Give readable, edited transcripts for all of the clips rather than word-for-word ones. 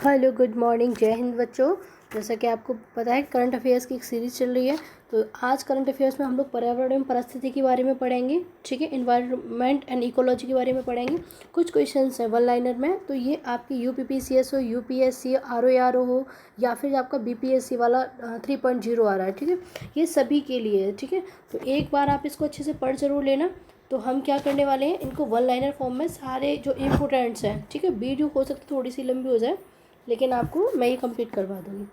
Hello good morning, जय हिंद बच्चों। जैसा कि आपको पता है करंट अफेयर्स की एक सीरीज़ चल रही है। तो आज करंट अफेयर्स में हम लोग पर्यावरण एवं परिस्थिति के बारे में पढ़ेंगे। ठीक है, इन्वायरमेंट एंड इकोलॉजी के बारे में पढ़ेंगे। कुछ क्वेश्चंस हैं वन लाइनर में, तो ये आपकी यूपीपीसीएस हो, यूपीएससी, आरओआरओ हो, या फिर आपका बीपीएससी वाला 3.0 आ रहा है। ठीक है, ये सभी के लिए है। ठीक है, तो एक बार आप इसको अच्छे से पढ़ जरूर लेना। तो हम क्या करने वाले हैं, इनको वन लाइनर फॉर्म में सारे जो इम्पोर्टेंट्स हैं, ठीक है, वीडियो हो सकती है थोड़ी सी लंबी हो जाए, लेकिन आपको मैं ये कंप्लीट करवा दूँगी।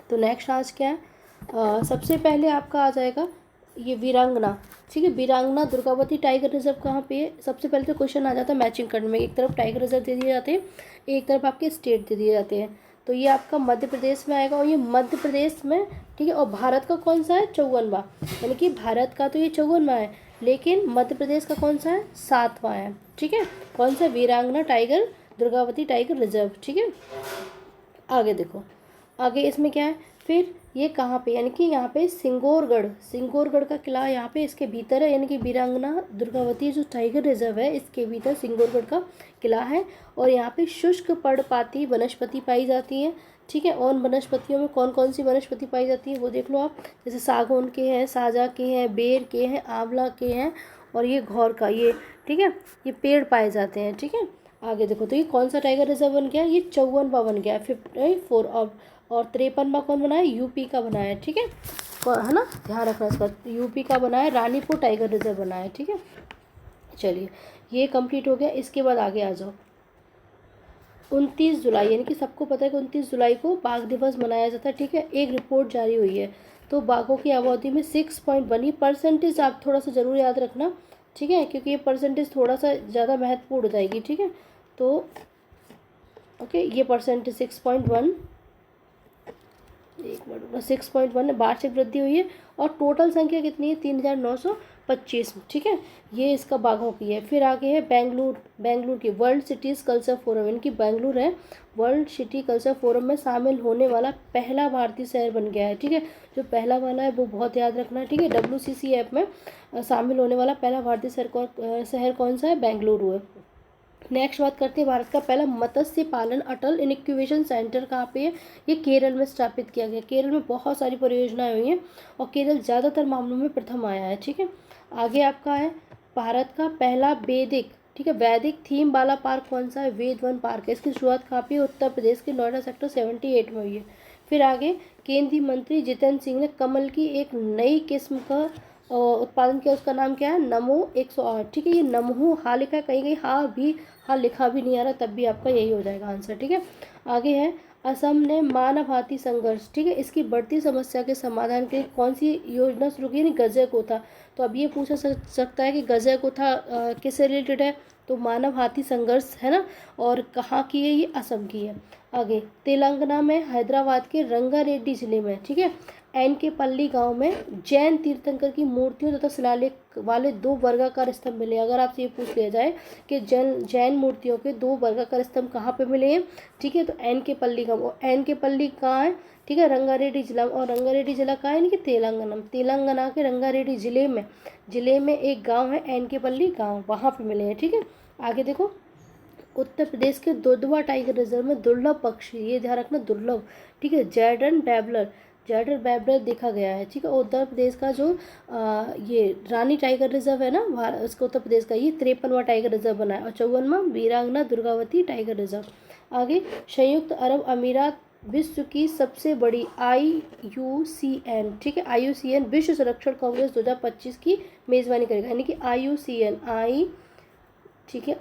तो नेक्स्ट आज क्या है, सबसे पहले आपका आ जाएगा ये वीरांगना। ठीक है, वीरांगना दुर्गावती टाइगर रिजर्व कहाँ पे है। सबसे पहले तो क्वेश्चन आ जाता है मैचिंग करने में, एक तरफ टाइगर रिजर्व दे दिए जाते हैं, एक तरफ आपके स्टेट दे दिए जाते हैं। तो ये आपका मध्य प्रदेश में आएगा, और ये मध्य प्रदेश में, ठीक है, और भारत का कौन सा है, 54वां। यानी कि भारत का तो ये 54वां है, लेकिन मध्य प्रदेश का कौन सा है, 7वां है। ठीक है, कौन सा, वीरांगना टाइगर दुर्गावती टाइगर रिजर्व। ठीक है, आगे देखो, आगे इसमें क्या है, फिर ये कहाँ पे, यानी कि यहाँ पे सिंगोरगढ़ का किला यहाँ पे इसके भीतर है। यानी कि वीरांगना दुर्गावती जो टाइगर रिजर्व है, इसके भीतर सिंगोरगढ़ का किला है। और यहाँ पे शुष्क पर्णपाती वनस्पति पाई जाती है। ठीक है, और वनस्पतियों में कौन कौन सी वनस्पति पाई जाती है वो देख लो आप। जैसे सागौन के हैं, साजा के हैं, बेर के हैं, आंवला के हैं, और ये घौर का, ये ठीक है, ये पेड़ पाए जाते हैं। ठीक है, आगे देखो, तो ये कौन सा टाइगर रिजर्व बन गया, ये 54वां बन गया, 54। और 53वां कौन बना है, यूपी का बना है। ठीक है ना, ध्यान रखना इसका, यूपी का बना है, रानीपुर टाइगर रिजर्व बना है। ठीक है, चलिए ये कंप्लीट हो गया। इसके बाद आगे आ जाओ, 29 जुलाई, यानी कि सबको पता है कि 29 जुलाई को बाघ दिवस मनाया जाता है। ठीक है, एक रिपोर्ट जारी हुई है, तो बाघों की आबादी में 6.1, ये परसेंटेज आप थोड़ा सा ज़रूर याद रखना। ठीक है, क्योंकि ये परसेंटेज थोड़ा सा ज़्यादा महत्वपूर्ण हो जाएगी। ठीक है, तो ओके, ये परसेंटेज 6.1, एक मिनट, 6.1 वार्षिक वृद्धि हुई है। और टोटल संख्या कितनी है, 3925। ठीक है, ये इसका बाघों की है। फिर आगे है बेंगलुरु की वर्ल्ड सिटीज़ कल्चर फोरम, इनकी बेंगलुरु है, वर्ल्ड सिटी कल्चर फोरम में शामिल होने वाला पहला भारतीय शहर बन गया है। ठीक है, जो पहला वाला है वो बहुत याद रखना है। ठीक है, WCC ऐप में शामिल होने वाला पहला भारतीय शहर कौन सा है, बेंगलुरु है। नेक्स्ट बात करते हैं, भारत का पहला मत्स्य पालन अटल इनक्यूबेशन सेंटर कहाँ पे है, ये केरल में स्थापित किया गया। केरल में बहुत सारी परियोजनाएं हुई हैं, और केरल ज़्यादातर मामलों में प्रथम आया है। ठीक है, आगे आपका है भारत का पहला वैदिक, ठीक है, वैदिक थीम वाला पार्क कौन सा है, वेद वन पार्क है। इसकी शुरुआत कहाँ पे, उत्तर प्रदेश के नोएडा सेक्टर 78 में हुई है। फिर आगे केंद्रीय मंत्री जितेंद्र सिंह ने कमल की एक नई किस्म का उत्पादन किया, उसका नाम क्या है, नमो 108। ठीक है, ये नमो हा लिखा है, कहीं कहीं हा लिखा भी नहीं आ रहा, तब भी आपका यही हो जाएगा आंसर। ठीक है, आगे है असम ने मानव हाथी संघर्ष, ठीक है, इसकी बढ़ती समस्या के समाधान के लिए कौन सी योजना शुरू की, गजय कोथा। तो अब ये पूछा सकता है कि गजय कोथा किससे रिलेटेड है, तो मानव हाथी संघर्ष है ना, और कहाँ की है, ये असम की है। आगे तेलंगाना में हैदराबाद के रंगारेड्डी जिले में, ठीक है, एनकेपल्ली गांव में जैन तीर्थंकर की मूर्तियों तथा शिलालेख वाले 2 वर्गाकार स्तंभ मिले। अगर आपसे ये पूछ लिया जाए कि जैन मूर्तियों के 2 वर्गाकार स्तंभ कहाँ पे मिले हैं, ठीक है, तो एनकेपल्ली गांव, और एनकेपल्ली कहाँ है, ठीक है, रंगारेड्डी जिला, और रंगारेड्डी जिला कहाँ है, यानी कि तेलंगाना के रंगारेड्डी जिले में एक गाँव है एनकेपल्ली गाँव, वहाँ पे मिले हैं। ठीक है, आगे देखो, उत्तर प्रदेश के दुधवा टाइगर रिजर्व में दुर्लभ पक्षी, ये ध्यान रखना दुर्लभ, ठीक है, जैडर बैबलर देखा गया है। ठीक है, उत्तर प्रदेश का जो ये रानी टाइगर रिजर्व है ना, उसका उत्तर प्रदेश का ये 53वां टाइगर रिजर्व बना है, और 54वां वीरांगना दुर्गावती टाइगर रिजर्व। आगे संयुक्त अरब अमीरात विश्व की सबसे बड़ी IUCN, ठीक है, IUCN विश्व संरक्षण कांग्रेस 2025 की मेजबानी करेगा। यानी कि ठीक है,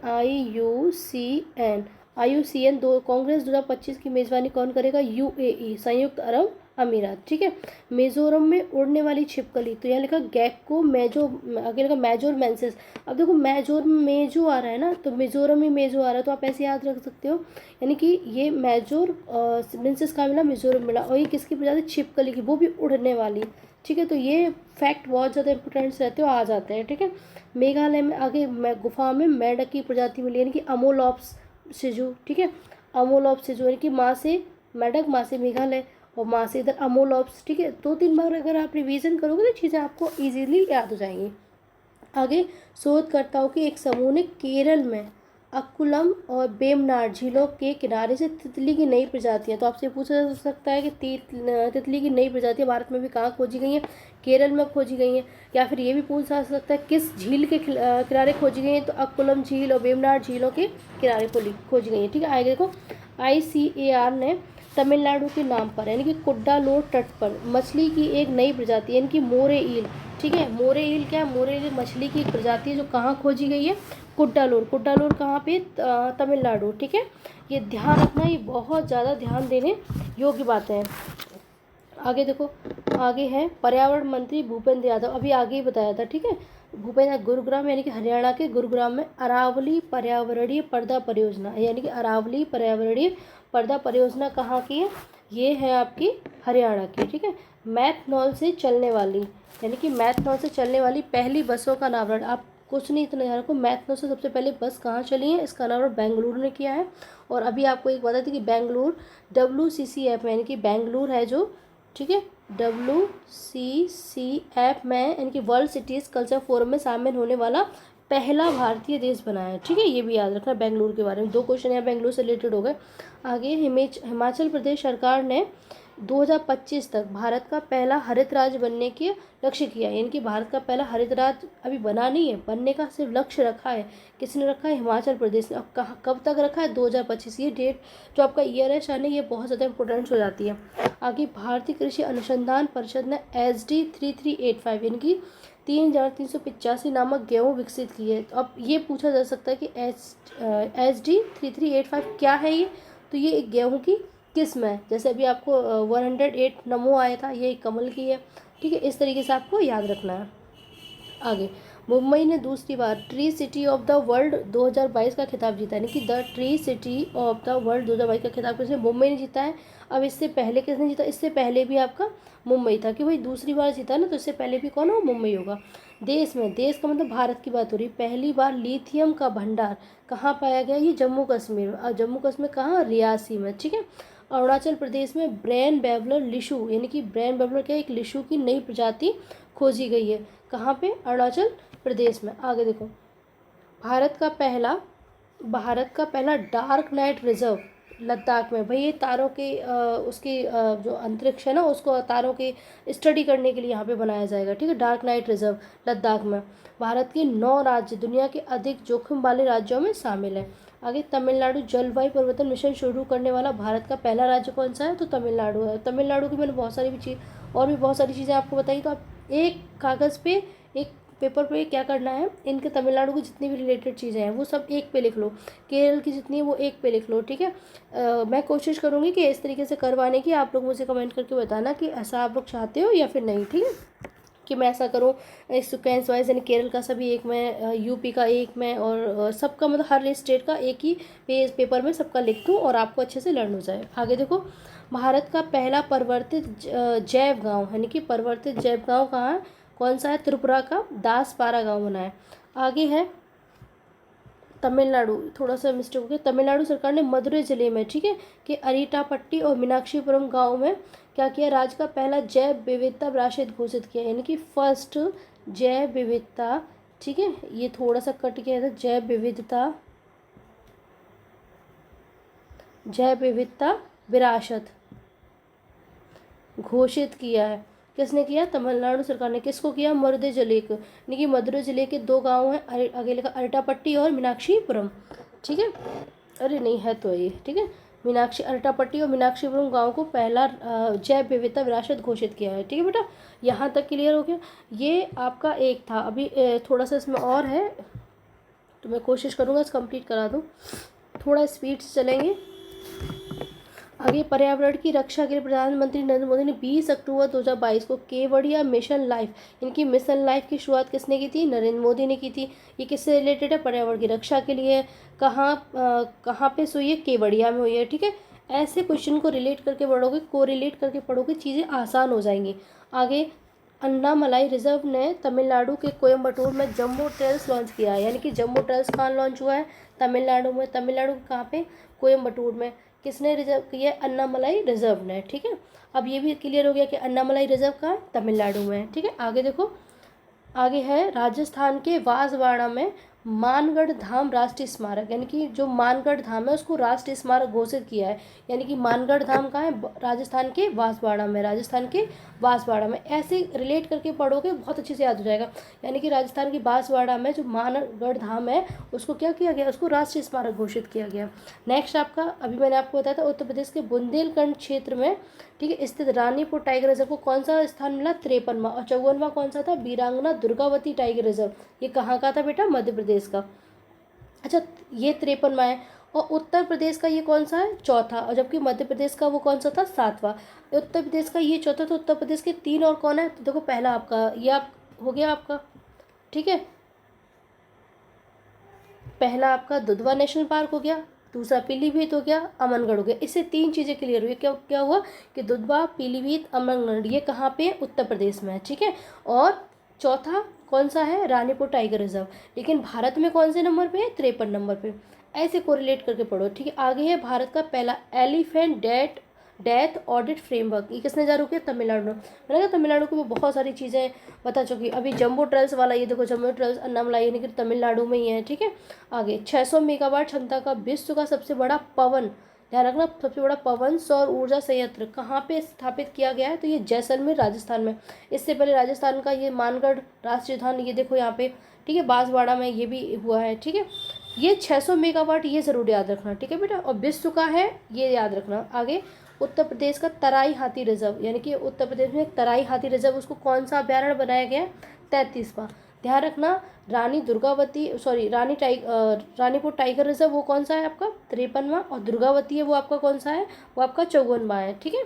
IUCN दो कांग्रेस 2025 की मेजबानी कौन करेगा, UAE, संयुक्त अरब अमीरात। ठीक है, मिजोरम में उड़ने वाली छिपकली, तो यहाँ लिखा गैक्को मेजो, आगे लिखा मेजोर मेंसिस। अब देखो मेजोर में मेजो आ रहा है ना, तो मिजोरम में मेजो आ रहा है, तो आप ऐसे याद रख सकते हो। यानी कि ये मेजोर मेंसिस कहाँ मिला, मिजोरम मिला, और ये किसकी प्रजाति, छिपकली की, वो भी उड़ने वाली। ठीक है, तो ये फैक्ट बहुत ज़्यादा इंपॉर्टेंट रहते हो, आ जाते हैं। ठीक है, मेघालय में आगे गुफा में मेंढक की प्रजाति मिली, यानी कि अमोलॉप्स सिजू। ठीक है, अमोलॉप्स सिजू, यानी कि माँ से मेंढक, माँ से मेघालय, और माँ से इधर अमोलॉप्स। ठीक है, 2-3 बार अगर आप रिवीजन करोगे तो चीज़ें आपको इजीली याद हो जाएंगी। आगे शोधकर्ताओं के एक समूह ने केरल में अक्कुलम और वेमनाड झीलों के किनारे से तितली की नई प्रजातियां, तो आपसे पूछा जा सकता है कि तितली की नई प्रजातियां भारत में भी कहाँ खोजी गई हैं, केरल में खोजी गई हैं। या फिर ये भी पूछा जा सकता है किस झील के किनारे खोजी गई हैं, तो अक्कुलम झील और वेमनाड झीलों के किनारे खोजी गई हैं। ठीक है, आगे देखो ICAR ने तमिलनाडु के नाम पर यानी कि कुड्डालोर तट पर मछली की एक नई प्रजाति यानी कि मोरे ईल, ठीक है, मोरे ईल क्या है, मोरे ईल मछली की एक प्रजाति है जो कहाँ खोजी गई है, कुड्डालोर। कुड्डालोर कहाँ पे, तमिलनाडु। ठीक है, ये ध्यान रखना, ये बहुत ज़्यादा ध्यान देने योग्य बातें हैं। आगे देखो, आगे है पर्यावरण मंत्री भूपेंद्र यादव, अभी आगे ही बताया था। ठीक है, भूपेंद्र गुरुग्राम यानी कि हरियाणा के गुरुग्राम में अरावली पर्यावरणीय पर्दा परियोजना यानी कि अरावली पर्यावरणीय पर्दा परियोजना कहाँ की है, ये है आपकी हरियाणा की। ठीक है, मैथनॉल से चलने वाली यानी कि मैथनॉल से चलने वाली पहली बसों का अनावरण, आप कुछ नहीं इतना ध्यान रखो, मैथनॉल से सबसे पहले बस कहाँ चली है, इसका अनावरण बेंगलुरु ने किया है। और अभी आपको एक बता दें कि बेंगलुरु WCCF यानी कि बेंगलुरु है जो, ठीक है, WCCF में यानी कि वर्ल्ड सिटीज़ कल्चर फोरम में शामिल होने वाला पहला भारतीय देश बना है। ठीक है, ये भी याद रखना बेंगलुरु के बारे में, 2 क्वेश्चन यहाँ बेंगलुरु से रिलेटेड हो गए। आगे हिमाचल प्रदेश सरकार ने 2025 तक भारत का पहला हरित राज्य बनने के लक्ष्य किया, यानी कि भारत का पहला हरित राज्य अभी बना नहीं है, बनने का सिर्फ लक्ष्य रखा है। किसने रखा है, हिमाचल प्रदेश ने। अब कहाँ कब तक रखा है, 2025। ये डेट जो आपका ईयर है शानी, ये बहुत ज़्यादा इंपॉर्टेंट हो जाती है। आगे भारतीय कृषि अनुसंधान परिषद ने SD 3385 यानी कि 3385 नामक गेहूँ विकसित की है। तो अब ये पूछा जा सकता है कि SD 3385 क्या है ये, तो ये एक गेहूँ की किस्म है। जैसे अभी आपको 108 नमो आया था, ये एक कमल की है। ठीक है, इस तरीके से आपको याद रखना है। आगे मुंबई ने दूसरी बार tree city of the world 2022 का खिताब जीता, यानी कि the tree city of the world 2022 का खिताब किसने, मुंबई ने जीता है। अब इससे पहले किसने जीता, इससे पहले भी आपका मुंबई था, कि भाई दूसरी बार जीता ना, तो इससे पहले भी कौन हो, मुंबई होगा। देश में, देश का मतलब भारत की बात हो रही, पहली बार लिथियम का भंडार कहाँ पाया गया, ये जम्मू कश्मीर में। जम्मू कश्मीर कहाँ, रियासी में। ठीक है, अरुणाचल प्रदेश में ब्रेन बेवलर लिशु यानी कि ब्रेन बेवलर क्या, एक लिशु की नई प्रजाति खोजी गई है, कहाँ पे, अरुणाचल प्रदेश में। आगे देखो, भारत का पहला डार्क नाइट रिजर्व लद्दाख में। भाई ये तारों के उसकी जो अंतरिक्ष है ना, उसको तारों की स्टडी करने के लिए यहाँ पे बनाया जाएगा। ठीक है, डार्क नाइट रिजर्व लद्दाख में। भारत के 9 राज्य दुनिया के अधिक जोखिम वाले राज्यों में शामिल है। आगे तमिलनाडु जलवायु परिवर्तन मिशन शुरू करने वाला भारत का पहला राज्य कौन सा है, तो तमिलनाडु है। तमिलनाडु की मैंने बहुत सारी भी चीज़ और भी बहुत सारी चीज़ें आपको बताई, तो आप एक कागज़ पे, एक पेपर पे क्या करना है, इनके तमिलनाडु की जितनी भी रिलेटेड चीज़ें हैं वो सब एक पे लिख लो, केरल की जितनी है वो एक पे लिख लो। ठीक है, मैं कोशिश करूँगी कि इस तरीके से करवाने की, आप लोग मुझे कमेंट करके बताना कि ऐसा आप लोग चाहते हो या फिर नहीं। ठीक है, कि मैं ऐसा करूँ सिक्वेंस वाइज, यानी केरल का सभी एक में, यूपी का एक में, और सबका मतलब हर स्टेट का एक ही पेपर में सबका लिख दूँ और आपको अच्छे से लर्न हो जाए। आगे देखो, भारत का पहला परिवर्तित जैव गाँव यानी कि परिवर्तित जैव गाँव कहाँ है, कौन सा है, त्रिपुरा का दासपारा गाँव बना है। आगे है तमिलनाडु, थोड़ा सा मिस्टेक हो गया, तमिलनाडु सरकार ने मदुरै जिले में, ठीक है, कि अरीटापट्टी और मीनाक्षीपुरम गांव में क्या किया, राज्य का पहला जैव विविधता विरासत घोषित किया, यानी कि फर्स्ट जैव विविधता, ठीक है, ये थोड़ा सा कट गया था, जैव विविधता विरासत घोषित किया है। किसने किया, तमिलनाडु सरकार ने। किसको किया, मरुदे जिले को, यानी कि मदुरै जिले के 2 गांव हैं, आगे लिखा अरटापट्टी और मीनाक्षीपुरम। ठीक है, अरे नहीं है तो ये, ठीक है, अरटापट्टी और मीनाक्षीपुरम गांव को पहला जैव विविधता विरासत घोषित किया है। ठीक है बेटा, यहाँ तक क्लियर हो गया। ये आपका एक था, अभी थोड़ा सा इसमें और है, तो मैं कोशिश करूँगा इस कंप्लीट करा दूँ, थोड़ा स्पीड से चलेंगे। आगे पर्यावरण की रक्षा के लिए प्रधानमंत्री नरेंद्र मोदी ने 20 अक्टूबर 2022 को केवड़िया मिशन लाइफ, इनकी मिशन लाइफ की शुरुआत किसने की थी, नरेंद्र मोदी ने की थी। ये किससे रिलेटेड है, पर्यावरण की रक्षा के लिए। कहाँ पे हुई है, केवड़िया में हुई है। ठीक है, ऐसे क्वेश्चन को रिलेट करके पढ़ोगे, कोरिलेट करके पढ़ोगे, चीज़ें आसान हो जाएंगी। आगे अन्नामलाई रिजर्व ने तमिलनाडु के कोयम्बटूर में जम्बो ट्रेल्स लॉन्च किया है, यानी कि जम्बो ट्रेल्स कहाँ लॉन्च हुआ है, तमिलनाडु में। तमिलनाडु कहाँ पे, कोयम्बटूर में। किसने रिजर्व किया, अन्नामलाई रिजर्व ने। ठीक है, अब ये भी क्लियर हो गया कि अन्नामलाई रिजर्व कहाँ है, तमिलनाडु में। ठीक है, आगे देखो, आगे है राजस्थान के बांसवाड़ा में मानगढ़ धाम राष्ट्रीय स्मारक, यानी कि जो मानगढ़ धाम है उसको राष्ट्रीय स्मारक घोषित किया है। यानी कि मानगढ़ धाम कहाँ है? राजस्थान के बांसवाड़ा में, राजस्थान के बांसवाड़ा में। ऐसे रिलेट करके पढ़ोगे बहुत अच्छे से याद हो जाएगा। यानी कि राजस्थान की बांसवाड़ा में जो मानगढ़ धाम है उसको क्या किया गया? उसको राष्ट्रीय स्मारक घोषित किया गया। नेक्स्ट आपका, अभी मैंने आपको बताया था, उत्तर प्रदेश के बुंदेलखंड क्षेत्र में, ठीक है, स्थित रानीपुर टाइगर रिजर्व को कौन सा स्थान मिला? 53वां। और 54वां कौन सा था? वीरांगना दुर्गावती टाइगर रिजर्व। ये कहाँ का था बेटा? मध्य प्रदेश का। अच्छा, ये 53वां है। और उत्तर प्रदेश का ये कौन सा है? चौथा। और जबकि मध्य प्रदेश का वो कौन सा था? 7वां। उत्तर प्रदेश का ये चौथा। तो उत्तर प्रदेश के 3 और कौन है? तो देखो, पहला आपका ये आप हो गया आपका, ठीक है, पहला आपका दुधवा नेशनल पार्क हो गया, दूसरा पीलीभीत हो गया, अमनगढ़ हो गया। इससे 3 चीज़ें क्लियर हुई। क्या क्या हुआ कि दुधवा, पीलीभीत, अमनगढ़ ये कहाँ पे? उत्तर प्रदेश में है, ठीक है। और चौथा कौन सा है? Ranipur tiger reserve. लेकिन भारत में कौन से नंबर पे है? 53 नंबर पे। ऐसे कोरिलेट करके पढ़ो, ठीक है। आगे है भारत का पहला एलिफेंट डेथ ऑडिट फ्रेमवर्क। ये किसने जारी किया? तमिलनाडु ने। मैंने कहा तमिलनाडु को बहुत सारी चीज़ें बता चुकी। अभी जम्बो ट्रेल्स वाला, ये देखो जम्बो ट्रेल्स अन्नामलाई यानी कि तमिलनाडु में ही है, ठीक है। आगे 600 मेगावाट क्षमता का विश्व का सबसे बड़ा पवन, ध्यान रखना, सबसे बड़ा पवन सौर ऊर्जा संयंत्र कहाँ पे स्थापित किया गया है? तो ये जैसलमेर राजस्थान में। इससे पहले राजस्थान का ये मानगढ़ राष्ट्रीय उद्यान, ये देखो यहाँ पे, ठीक है, बांसवाड़ा में ये भी हुआ है, ठीक है। ये 600 मेगावाट, ये जरूर याद रखना, ठीक है बेटा। और विश्व का है ये याद रखना। आगे उत्तर प्रदेश का तराई हाथी रिजर्व, यानी कि उत्तर प्रदेश में तराई हाथी रिजर्व, उसको कौन सा अभ्यारण्य बनाया गया है? 33वां। ध्यान रखना, रानीपुर टाइगर रिजर्व वो कौन सा है आपका? 53वां। और दुर्गावती है वो आपका कौन सा है? वो आपका 54वां है, ठीक है।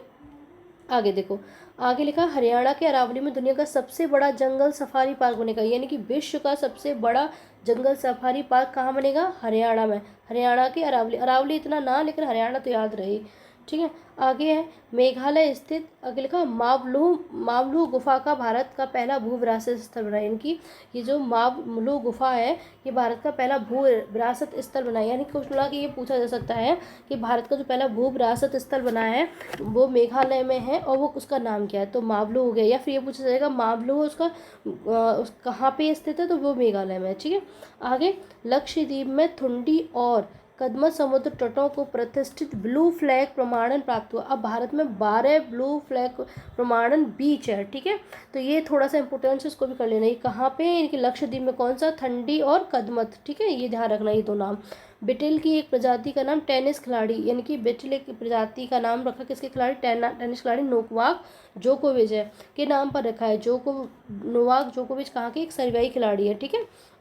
आगे देखो, आगे लिखा हरियाणा के अरावली में दुनिया का सबसे बड़ा जंगल सफारी पार्क बनेगा। यानी कि विश्व का सबसे बड़ा जंगल सफारी पार्क कहाँ बनेगा? हरियाणा में। हरियाणा के अरावली, अरावली इतना ना, लेकिन हरियाणा तो याद रहे, ठीक है। आगे है मेघालय स्थित, आगे लिखा मावलू गुफा का भारत का पहला भू विरासत स्थल बना। इनकी ये जो मावलू गुफा है ये भारत का पहला भू विरासत स्थल बना। यानी कुछ मिला कि ये पूछा जा सकता है कि भारत का जो पहला भू विरासत स्थल बना है वो मेघालय में है और वो उसका नाम क्या है? तो मावलू हो गया। या फिर ये पूछा जाएगा मावलू उसका कहाँ पे स्थित है? तो वो मेघालय में है, ठीक है। आगे लक्षद्वीप में थुंडी और कदमत समुद्र तटों को प्रतिष्ठित ब्लू फ्लैग प्रमाणन प्राप्त हुआ। अब भारत में 12 ब्लू फ्लैग प्रमाणन बीच है, ठीक है। तो ये थोड़ा सा इंपोर्टेंस इसको भी कर लेना। ये कहाँ पे? इनके लक्षद्वीप में कौन सा? थंडी और कदमत, ठीक है, ये ध्यान रखना, ये दो नाम। बिटेल की एक प्रजाति का नाम टेनिस खिलाड़ी, यानी कि बिटेल एक प्रजाति का नाम रखा किसके खिलाड़ी? टेनिस खिलाड़ी नोवाक जोकोविच है के नाम पर रखा है। नोवाक जोकोविच कहाँ के? एक सर्बियाई खिलाड़ी है, ठीक है।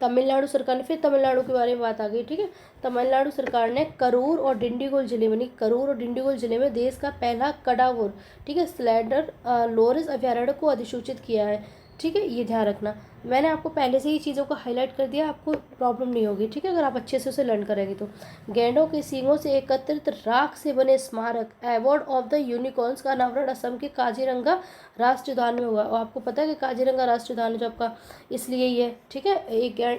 तमिलनाडु सरकार ने, फिर तमिलनाडु के बारे में बात आ गई, ठीक है। तमिलनाडु सरकार ने करूर और डिंडीगुल जिले में, नहीं, करूर और डिंडीगुल जिले में देश का पहला कडावुर, ठीक है, स्लैंडर लोरिस अभ्यारण्य को अधिसूचित किया है, ठीक है। ये ध्यान रखना, मैंने आपको पहले से ही चीज़ों को हाईलाइट कर दिया, आपको प्रॉब्लम नहीं होगी, ठीक है, अगर आप अच्छे से उसे लर्न करेंगे तो। गैंडों के सींगों से एकत्रित राख से बने स्मारक अवार्ड ऑफ द यूनिकॉर्न्स का अनावरण असम के काजीरंगा राष्ट्रीय उद्यान में हुआ। और आपको पता है कि काजीरंगा राष्ट्रीय उद्यान जो आपका इसलिए ही है, ठीक है,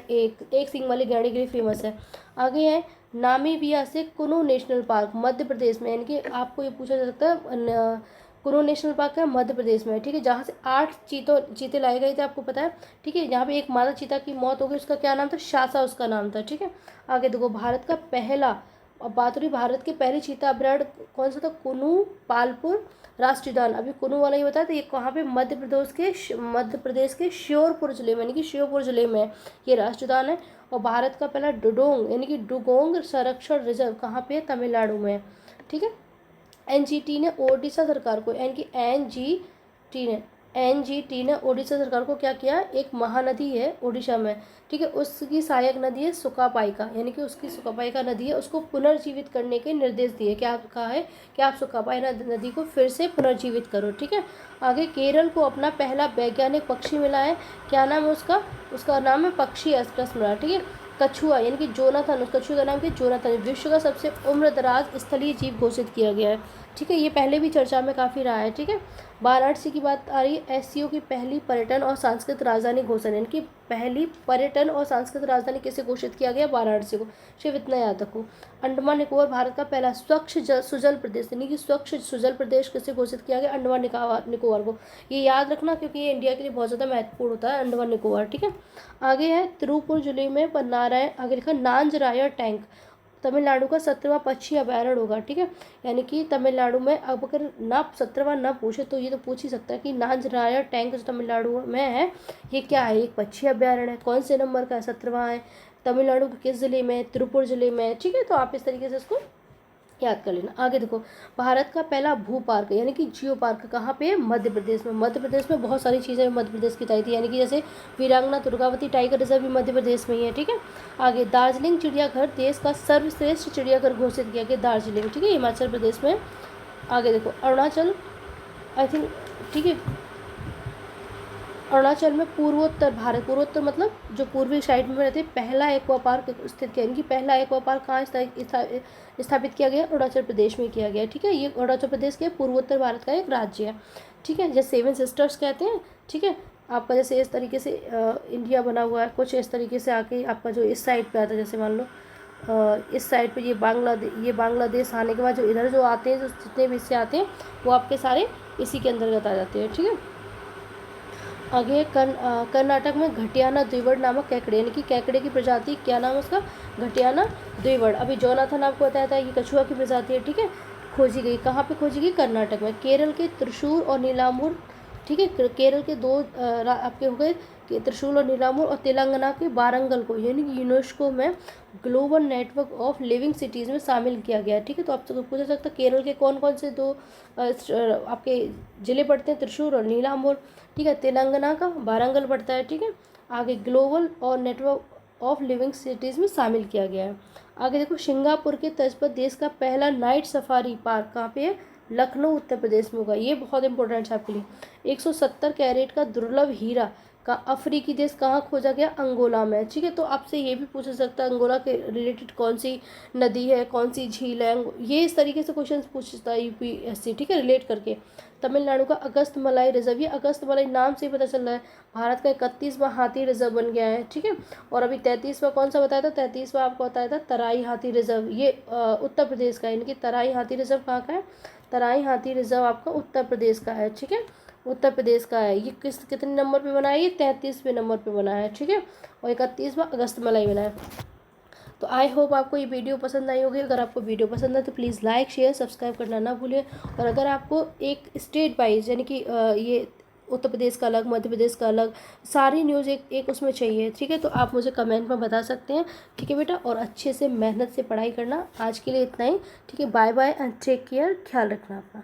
एक सींग वाले गैंडे के लिए फेमस है। आगे है नामीबिया से कुनु नेशनल पार्क मध्य प्रदेश में, यानी कि आपको ये पूछा जा सकता है कुनु नेशनल पार्क है मध्य प्रदेश में, ठीक है, जहाँ से 8 चीते लाए गए थे, आपको पता है, ठीक है। यहाँ पे एक मादा चीता की मौत हो गई, उसका क्या नाम था? शासा उसका नाम था, ठीक है। आगे देखो, भारत का पहला, और बात हो रही भारत के पहले चीता अभ्यारण्य कौन सा था? कुनु पालपुर राष्ट्रीय उद्यान। अभी कुनु वाला ही बताया था, ये कहाँ पे? मध्य प्रदेश के श्योरपुर जिले में, यानी कि श्योपुर जिले में ये राष्ट्रीय उद्यान है। और भारत का पहला डुडोंग, यानी कि डुगोंग संरक्षण रिजर्व कहाँ पे है? तमिलनाडु में, ठीक है। एनजीटी ने ओडिशा सरकार को, एनजीटी ने ओडिशा सरकार को क्या किया? एक महानदी है ओडिशा में, ठीक है, उसकी सहायक नदी है सुकापाइका, यानी कि उसकी सुकापाइका नदी है, उसको पुनर्जीवित करने के निर्देश दिए। क्या कहा है कि आप सुकापाइका नदी को फिर से पुनर्जीवित करो, ठीक है। आगे केरल को अपना पहला वैज्ञानिक पक्षी मिला है, क्या नाम है उसका? उसका नाम है पक्षी एक्सप्रेस मिला, ठीक है। कछुआ, यानी कि जोनाथन, उस कछुए का नाम क्या? जोनाथन। विश्व का सबसे उम्रदराज स्थलीय जीव घोषित किया गया है, ठीक है, ये पहले भी चर्चा में काफ़ी रहा है। ठीक है, वाराणसी की बात आ रही है। एससीओ की पहली पर्यटन और सांस्कृतिक राजधानी घोषणा, यानी कि पहली पर्यटन और सांस्कृतिक राजधानी किसे घोषित किया गया? वाराणसी को। सिर्फ इतना याद रखो। अंडमान निकोबार भारत का पहला स्वच्छ सुजल प्रदेश, यानी कि स्वच्छ सुजल प्रदेश किसे घोषित किया गया? अंडमान निकोबार को। ये याद रखना क्योंकि ये इंडिया के लिए बहुत ज़्यादा महत्वपूर्ण होता है अंडमान निकोबार। ठीक है, आगे है तिरुपुर जिले में नारायण, आगे लिखा नांजरायर टैंक, तमिलनाडु का 17वां पक्षी अभयारण्य होगा। ठीक है, यानी कि तमिलनाडु में, अब अगर ना 17वां ना पूछे तो ये तो पूछ ही सकता है कि नांजरायर टैंक जो तमिलनाडु में है ये क्या है? एक पक्षी अभयारण्य है। कौन से नंबर का है? 17वां है। तमिलनाडु के किस जिले में? तिरुपुर जिले में। ठीक है, तो आप इस तरीके से इसको याद कर लेना। आगे देखो, भारत का पहला भू पार्क यानी कि जियो पार्क कहाँ पे है? मध्य प्रदेश में। मध्य प्रदेश में बहुत सारी चीज़ें मध्य प्रदेश की बताई थी, यानी कि जैसे वीरांगना दुर्गावती टाइगर रिजर्व भी मध्य प्रदेश में ही है। ठीक है, आगे दार्जिलिंग चिड़ियाघर देश का सर्वश्रेष्ठ चिड़ियाघर घोषित किया गया दार्जिलिंग। ठीक है, हिमाचल प्रदेश में। आगे देखो, अरुणाचल, आई थिंक, ठीक है, अरुणाचल में पूर्वोत्तर भारत, पूर्वोत्तर मतलब जो पूर्वी साइड में रहते, पहला एक्वा पार्क स्थित किया, इनकी पहला एक्वा पार्क कहाँ स्थापित किया गया? अरुणाचल प्रदेश में किया गया। ठीक है, ये अरुणाचल प्रदेश के पूर्वोत्तर भारत का एक राज्य है। ठीक है, जैसे 7 सिस्टर्स कहते हैं। ठीक है, आपका जैसे इस तरीके से इंडिया बना हुआ है, कुछ इस तरीके से आके आपका जो इस साइड पे आता है, जैसे मान लो इस साइड पे ये बांग्लादेश आने के बाद जो इधर जो आते हैं, जो जितने भी इससे आते हैं वो आपके सारे इसी के अंतर्गत आ जाते हैं। ठीक है, आगे कर्नाटक में घटियाना द्विवर्ड नामक केकड़े, यानी कि केकड़े की प्रजाति, क्या नाम है उसका? घटियाना द्विवर्ड। अभी जोनाथन आपको बताया था ये कछुआ की प्रजाति है। ठीक है, खोजी गई कहाँ पे? खोजी गई कर्नाटक में। केरल के त्रिशूर और नीलाम्बूर, ठीक है, केरल के दो आपके हो गए त्रिशूल और नीलाम्बूर, और तेलंगाना के वारंगल को यानी कि यूनेस्को में global network of living cities में शामिल किया गया है। ठीक है, तो आपसे पूछा सकता है केरल के कौन कौन से दो आपके ज़िले पड़ते हैं? त्रिशूर और नीलाम्बूर। ठीक है, तेलंगाना का वारंगल पड़ता है। ठीक है, आगे ग्लोबल और नेटवर्क ऑफ लिविंग सिटीज़ में शामिल किया गया है। आगे देखो, सिंगापुर के तर्ज पर देश का पहला नाइट सफारी पार्क कहाँ पे है? लखनऊ उत्तर प्रदेश में होगा। ये बहुत इंपॉर्टेंट है आपके लिए। 170 कैरेट का दुर्लभ हीरा का अफ्रीकी देश कहाँ खोजा गया? अंगोला में। ठीक है, तो आपसे ये भी पूछा सकता है अंगोला के रिलेटेड कौन सी नदी है, कौन सी झील है, ये इस तरीके से क्वेश्चन पूछता है यूपीएससी। ठीक है, रिलेट करके। तमिलनाडु का अगस्त मलाई रिजर्व, ये अगस्त मलाई नाम से ही पता चल रहा है भारत का 31वां हाथी रिजर्व बन गया है। ठीक है, और अभी 33वां कौन सा बताया था? 33वां आपको बताया था तराई हाथी रिजर्व, ये उत्तर प्रदेश का है। यानी कि तराई हाथी रिजर्व कहाँ का है? तराई हाथी रिजर्व आपका उत्तर प्रदेश का है। ठीक है, उत्तर प्रदेश का है। ये कितने नंबर पे बना है? ये 33वें नंबर पे बना है। ठीक है, और 31वां अगस्त मलाई बना है। तो आई होप आपको ये वीडियो पसंद आई होगी। अगर आपको वीडियो पसंद है तो प्लीज़ लाइक शेयर सब्सक्राइब करना ना भूलिए। और अगर आपको एक स्टेट वाइज यानी कि ये उत्तर प्रदेश का अलग, मध्य प्रदेश का अलग, सारी न्यूज़ एक उसमें चाहिए, ठीक है, तो आप मुझे कमेंट में बता सकते हैं। ठीक है बेटा, और अच्छे से मेहनत से पढ़ाई करना। आज के लिए इतना ही। ठीक है, bye bye and take care, ख्याल रखना अपना।